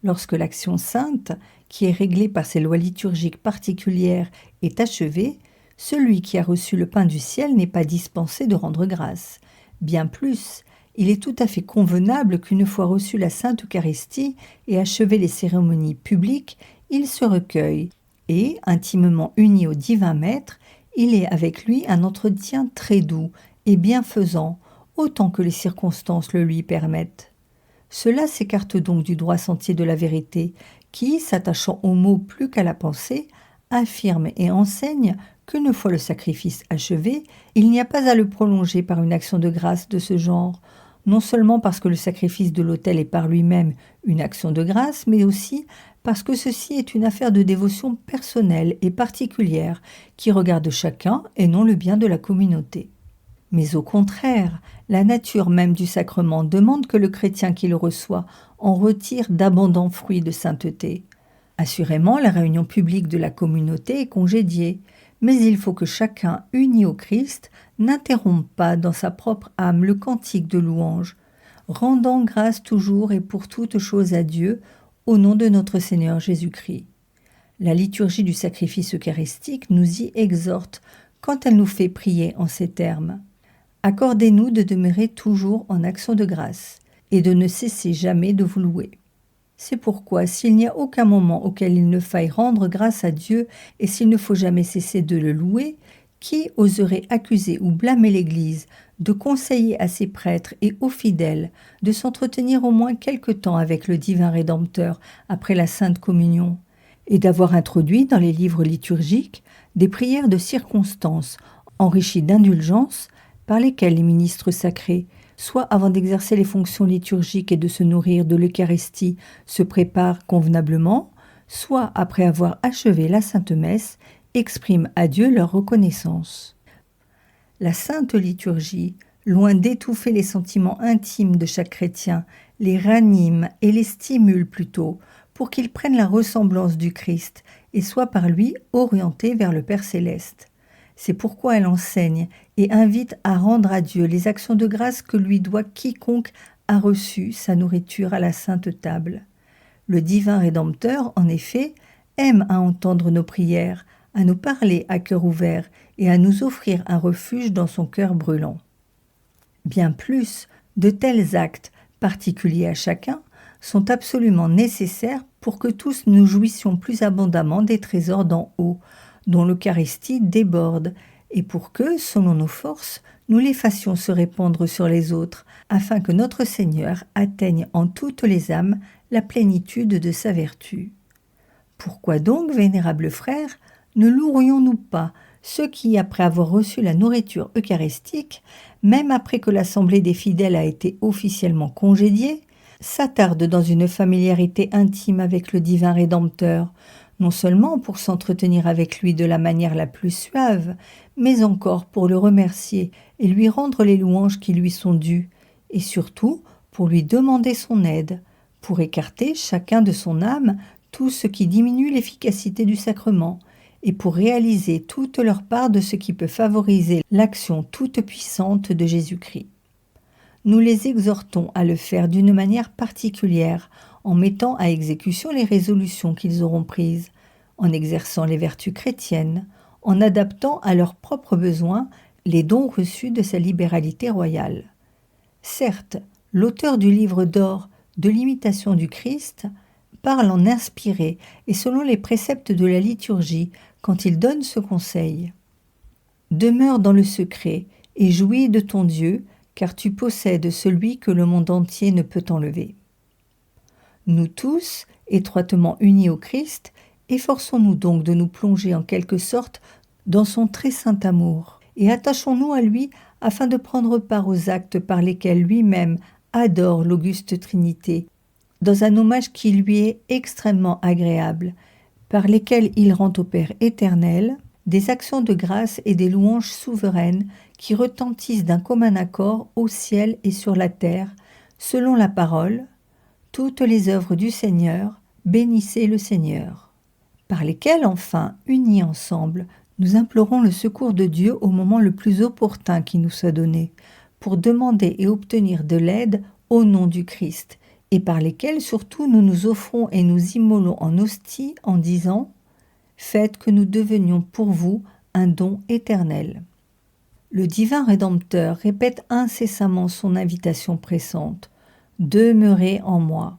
[SPEAKER 1] Lorsque l'action sainte, qui est réglée par ses lois liturgiques particulières, est achevée, celui qui a reçu le pain du ciel n'est pas dispensé de rendre grâce. Bien plus, il est tout à fait convenable qu'une fois reçu la Sainte Eucharistie et achevé les cérémonies publiques, il se recueille et, intimement uni au divin Maître, il est avec lui un entretien très doux et bienfaisant, autant que les circonstances le lui permettent. Cela s'écarte donc du droit sentier de la vérité, qui, s'attachant aux mots plus qu'à la pensée, affirme et enseigne qu'une fois le sacrifice achevé, il n'y a pas à le prolonger par une action de grâce de ce genre, non seulement parce que le sacrifice de l'autel est par lui-même une action de grâce, mais aussi parce que ceci est une affaire de dévotion personnelle et particulière qui regarde chacun et non le bien de la communauté. Mais au contraire, la nature même du sacrement demande que le chrétien qui le reçoit en retire d'abondants fruits de sainteté. Assurément, la réunion publique de la communauté est congédiée, mais il faut que chacun, uni au Christ, n'interrompe pas dans sa propre âme le cantique de louange, rendant grâce toujours et pour toutes choses à Dieu, au nom de notre Seigneur Jésus-Christ. La liturgie du sacrifice eucharistique nous y exhorte quand elle nous fait prier en ces termes. Accordez-nous de demeurer toujours en action de grâce et de ne cesser jamais de vous louer. C'est pourquoi, s'il n'y a aucun moment auquel il ne faille rendre grâce à Dieu et s'il ne faut jamais cesser de le louer, qui oserait accuser ou blâmer l'Église de conseiller à ses prêtres et aux fidèles de s'entretenir au moins quelque temps avec le divin Rédempteur après la Sainte Communion, et d'avoir introduit dans les livres liturgiques des prières de circonstance enrichies d'indulgence par lesquelles les ministres sacrés, soit avant d'exercer les fonctions liturgiques et de se nourrir de l'Eucharistie, se préparent convenablement, soit après avoir achevé la Sainte Messe, expriment à Dieu leur reconnaissance. La Sainte Liturgie, loin d'étouffer les sentiments intimes de chaque chrétien, les ranime et les stimule plutôt, pour qu'ils prennent la ressemblance du Christ et soient par lui orientés vers le Père céleste. C'est pourquoi elle enseigne et invite à rendre à Dieu les actions de grâce que lui doit quiconque a reçu sa nourriture à la sainte table. Le divin Rédempteur, en effet, aime à entendre nos prières, à nous parler à cœur ouvert et à nous offrir un refuge dans son cœur brûlant. Bien plus, de tels actes, particuliers à chacun, sont absolument nécessaires pour que tous nous jouissions plus abondamment des trésors d'en haut, dont l'Eucharistie déborde, et pour que, selon nos forces, nous les fassions se répandre sur les autres, afin que notre Seigneur atteigne en toutes les âmes la plénitude de sa vertu. Pourquoi donc, vénérables frères, ne louerions-nous pas ceux qui, après avoir reçu la nourriture eucharistique, même après que l'assemblée des fidèles a été officiellement congédiée, s'attardent dans une familiarité intime avec le divin Rédempteur, non seulement pour s'entretenir avec lui de la manière la plus suave, mais encore pour le remercier et lui rendre les louanges qui lui sont dues, et surtout pour lui demander son aide, pour écarter chacun de son âme tout ce qui diminue l'efficacité du sacrement, et pour réaliser toute leur part de ce qui peut favoriser l'action toute puissante de Jésus-Christ. Nous les exhortons à le faire d'une manière particulière, en mettant à exécution les résolutions qu'ils auront prises, en exerçant les vertus chrétiennes, en adaptant à leurs propres besoins les dons reçus de sa libéralité royale. Certes, l'auteur du livre d'or de l'imitation du Christ parle en inspiré et selon les préceptes de la liturgie quand il donne ce conseil. « Demeure dans le secret et jouis de ton Dieu, car tu possèdes celui que le monde entier ne peut enlever. » Nous tous, étroitement unis au Christ, efforçons-nous donc de nous plonger en quelque sorte dans son très saint amour, et attachons-nous à lui afin de prendre part aux actes par lesquels lui-même adore l'auguste Trinité, dans un hommage qui lui est extrêmement agréable, par lesquels il rend au Père éternel des actions de grâce et des louanges souveraines qui retentissent d'un commun accord au ciel et sur la terre, selon la parole « Toutes les œuvres du Seigneur, bénissez le Seigneur », par lesquels enfin, unis ensemble, nous implorons le secours de Dieu au moment le plus opportun qui nous soit donné, pour demander et obtenir de l'aide au nom du Christ, et par lesquels surtout nous nous offrons et nous immolons en hostie en disant « Faites que nous devenions pour vous un don éternel ». Le divin Rédempteur répète incessamment son invitation pressante « Demeurez en moi ».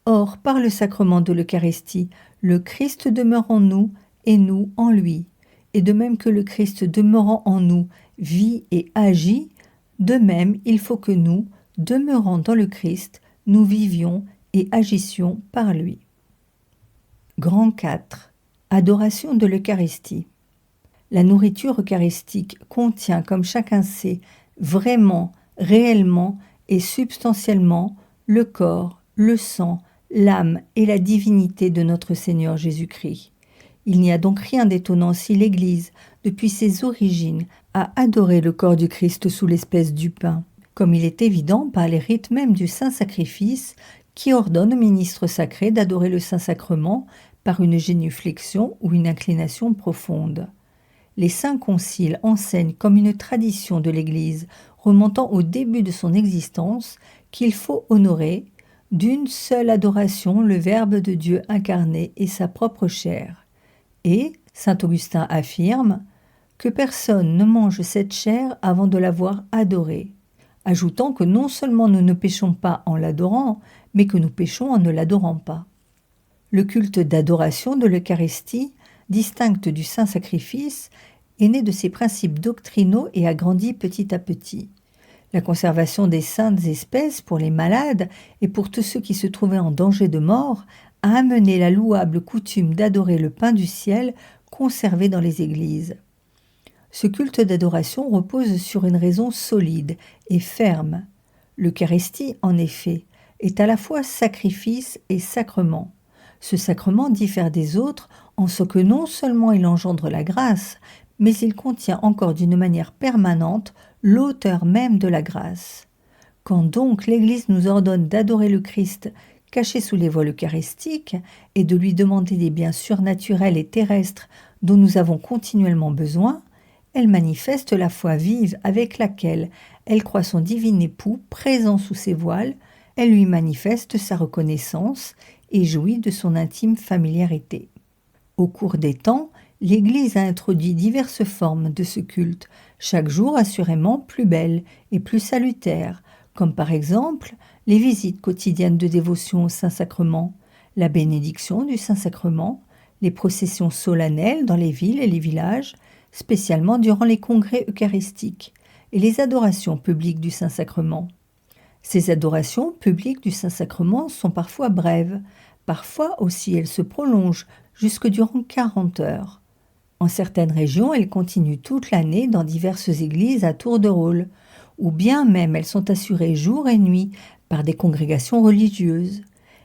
[SPEAKER 1] Or, par le sacrement de l'Eucharistie, le Christ demeure en nous et nous en lui. Et de même que le Christ demeurant en nous vit et agit, de même il faut que nous, demeurant dans le Christ, nous vivions et agissions par lui. Grand 4. Adoration de l'Eucharistie. La nourriture eucharistique contient, comme chacun sait, vraiment, réellement et substantiellement le corps, le sang, l'âme et la divinité de notre Seigneur Jésus-Christ. Il n'y a donc rien d'étonnant si l'Église, depuis ses origines, a adoré le corps du Christ sous l'espèce du pain, comme il est évident par les rites même du Saint-Sacrifice qui ordonne aux ministres sacrés d'adorer le Saint-Sacrement par une génuflexion ou une inclination profonde. Les saints conciles enseignent comme une tradition de l'Église remontant au début de son existence qu'il faut honorer d'une seule adoration le Verbe de Dieu incarné et sa propre chair. Et, saint Augustin affirme, que personne ne mange cette chair avant de l'avoir adorée, ajoutant que non seulement nous ne péchons pas en l'adorant, mais que nous péchons en ne l'adorant pas. Le culte d'adoration de l'Eucharistie, distinct du saint sacrifice, est né de ses principes doctrinaux et a grandi petit à petit. La conservation des saintes espèces pour les malades et pour tous ceux qui se trouvaient en danger de mort a amené la louable coutume d'adorer le pain du ciel conservé dans les églises. Ce culte d'adoration repose sur une raison solide et ferme. L'Eucharistie, en effet, est à la fois sacrifice et sacrement. Ce sacrement diffère des autres en ce que non seulement il engendre la grâce, mais il contient encore d'une manière permanente l'auteur même de la grâce. Quand donc l'Église nous ordonne d'adorer le Christ caché sous les voiles eucharistiques et de lui demander des biens surnaturels et terrestres dont nous avons continuellement besoin, Elle manifeste la foi vive avec laquelle elle croit son divin époux présent sous ses voiles, elle lui manifeste sa reconnaissance et jouit de son intime familiarité. Au cours des temps, l'Église a introduit diverses formes de ce culte, chaque jour assurément plus belles et plus salutaires, comme par exemple les visites quotidiennes de dévotion au Saint-Sacrement, la bénédiction du Saint-Sacrement, les processions solennelles dans les villes et les villages, spécialement durant les congrès eucharistiques, et les adorations publiques du Saint-Sacrement. Ces adorations publiques du Saint-Sacrement sont parfois brèves, parfois aussi elles se prolongent jusque durant 40 heures. En certaines régions, elles continuent toute l'année dans diverses églises à tour de rôle, ou bien même elles sont assurées jour et nuit par des congrégations religieuses,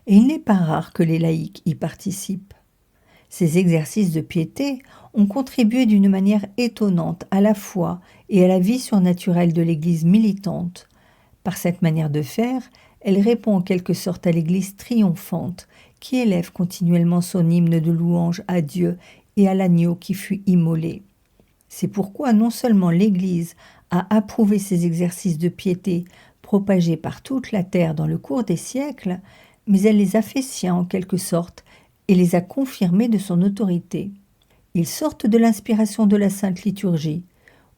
[SPEAKER 1] et il n'est pas rare que les laïcs y participent. Ces exercices de piété ont contribué d'une manière étonnante à la foi et à la vie surnaturelle de l'Église militante. Par cette manière de faire, elle répond en quelque sorte à l'Église triomphante, qui élève continuellement son hymne de louange à Dieu et à l'agneau qui fut immolé. C'est pourquoi non seulement l'Église a approuvé ces exercices de piété propagés par toute la terre dans le cours des siècles, mais elle les a fait siens en quelque sorte et les a confirmés de son autorité. Ils sortent de l'inspiration de la Sainte Liturgie.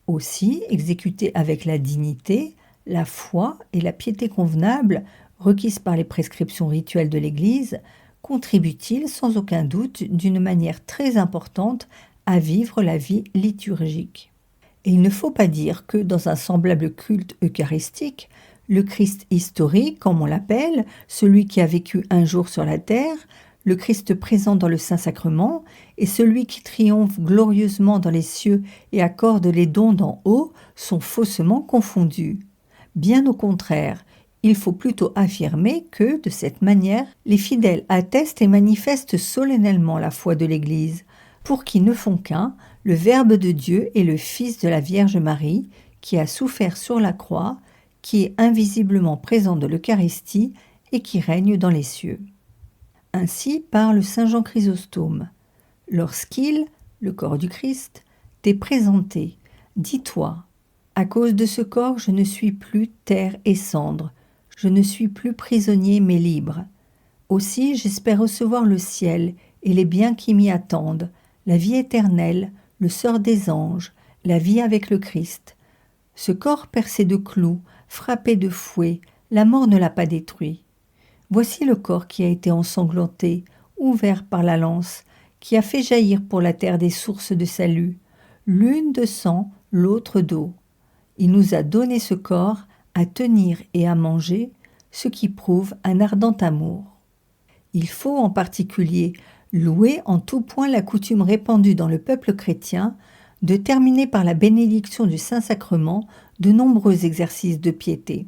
[SPEAKER 1] Aussi, exécutés avec la dignité, la foi et la piété convenable requises par les prescriptions rituelles de l'Église, contribuent-ils sans aucun doute d'une manière très importante à vivre la vie liturgique. Et il ne faut pas dire que dans un semblable culte eucharistique, le Christ historique, comme on l'appelle, celui qui a vécu un jour sur la terre, le Christ présent dans le Saint-Sacrement, et celui qui triomphe glorieusement dans les cieux et accorde les dons d'en haut, sont faussement confondus. Bien au contraire, il faut plutôt affirmer que, de cette manière, les fidèles attestent et manifestent solennellement la foi de l'Église, pour qui ne font qu'un, le Verbe de Dieu est le Fils de la Vierge Marie, qui a souffert sur la croix, qui est invisiblement présent de l'Eucharistie et qui règne dans les cieux. Ainsi parle saint Jean Chrysostome. Lorsqu'il, le corps du Christ, t'est présenté, dis-toi, à cause de ce corps je ne suis plus terre et cendre, je ne suis plus prisonnier mais libre. Aussi j'espère recevoir le ciel et les biens qui m'y attendent, la vie éternelle, le sort des anges, la vie avec le Christ. Ce corps percé de clous, frappé de fouet, la mort ne l'a pas détruit. Voici le corps qui a été ensanglanté, ouvert par la lance, qui a fait jaillir pour la terre des sources de salut, l'une de sang, l'autre d'eau. Il nous a donné ce corps à tenir et à manger, ce qui prouve un ardent amour. Il faut en particulier louer en tout point la coutume répandue dans le peuple chrétien de terminer par la bénédiction du Saint-Sacrement de nombreux exercices de piété.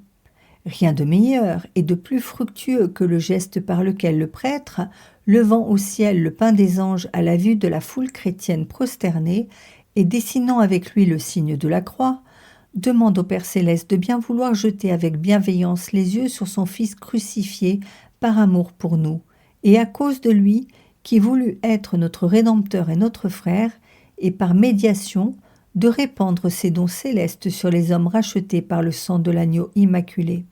[SPEAKER 1] Rien de meilleur et de plus fructueux que le geste par lequel le prêtre, levant au ciel le pain des anges à la vue de la foule chrétienne prosternée et dessinant avec lui le signe de la croix, demande au Père Céleste de bien vouloir jeter avec bienveillance les yeux sur son Fils crucifié par amour pour nous, et à cause de lui, qui voulut être notre Rédempteur et notre Frère, et par médiation, de répandre ses dons célestes sur les hommes rachetés par le sang de l'agneau immaculé.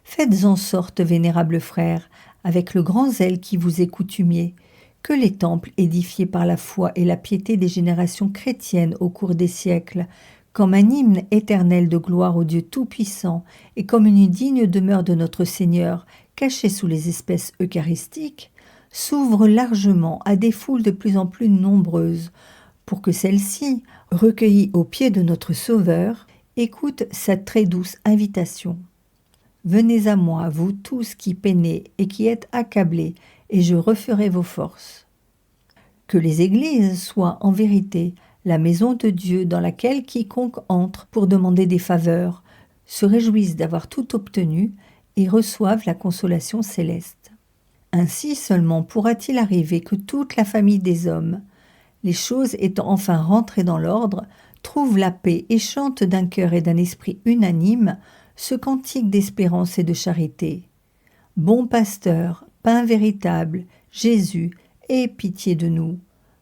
[SPEAKER 1] Faites en sorte, vénérables frères, avec le grand zèle qui vous est coutumier, que les temples édifiés par la foi et la piété des générations chrétiennes au cours des siècles, comme un hymne éternel de gloire au Dieu Tout-Puissant et comme une digne demeure de notre Seigneur, cachée sous les espèces eucharistiques, s'ouvrent largement à des foules de plus en plus nombreuses, pour que celles-ci, recueillies aux pieds de notre Sauveur, écoutent sa très douce invitation. Venez à moi, vous tous qui peinez et qui êtes accablés, et je referai vos forces. Que les églises soient en vérité la maison de Dieu dans laquelle quiconque entre pour demander des faveurs se réjouisse d'avoir tout obtenu et reçoive la consolation céleste. Ainsi seulement pourra-t-il arriver que toute la famille des hommes, les choses étant enfin rentrées dans l'ordre, trouve la paix et chante d'un cœur et d'un esprit unanime ce cantique d'espérance et de charité. Bon pasteur, pain véritable, Jésus, aie pitié de nous,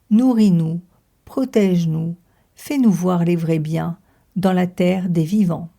[SPEAKER 1] nourris-nous, protège-nous, Fais-nous voir les vrais biens dans la terre des vivants.